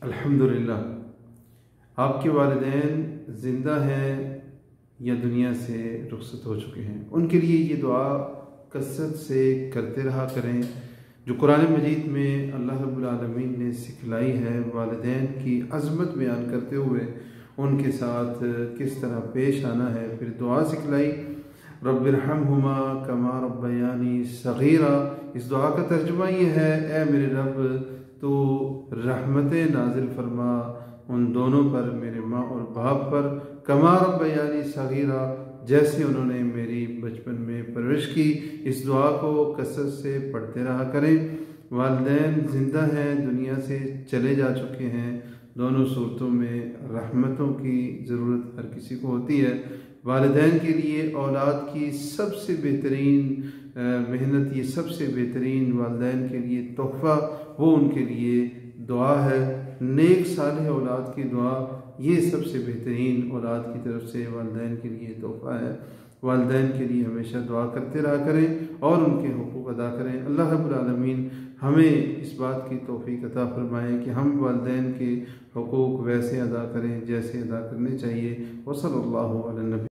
الحمدللہ آپ کے والدین زندہ ہیں یا دنیا سے رخصت ہو چکے ہیں، ان کے لیے یہ دعا کثرت سے کرتے رہا کریں جو قرآن مجید میں اللہ رب العالمین نے سکھلائی ہے۔ والدین کی عظمت بیان کرتے ہوئے ان کے ساتھ کس طرح پیش آنا ہے، پھر دعا سکھلائی، رب ارحمہما کما ربیانی صغیرا۔ اس دعا کا ترجمہ یہ ہے، اے میرے رب تو رحمت نازل فرما ان دونوں پر، میرے ماں اور باپ پر، کما ربیانی صغیرا، جیسے انہوں نے میری بچپن میں پرورش کی۔ اس دعا کو کثرت سے پڑھتے رہا کریں۔ والدین زندہ ہیں، دنیا سے چلے جا چکے ہیں، دونوں صورتوں میں رحمتوں کی ضرورت ہر کسی کو ہوتی ہے۔ والدین کے لیے اولاد کی سب سے بہترین محنت، یہ سب سے بہترین والدین کے لیے تحفہ وہ ان کے لیے دعا ہے۔ نیک صالح اولاد کی دعا یہ سب سے بہترین اولاد کی طرف سے والدین کے لیے تحفہ ہے۔ والدین کے لیے ہمیشہ دعا کرتے رہا کریں اور ان کے حقوق ادا کریں۔ اللہ رب العالمین ہمیں اس بات کی توفیق عطا فرمائے کہ ہم والدین کے حقوق ویسے ادا کریں جیسے ادا کرنے چاہیے۔ وصلی اللہ علی النبی۔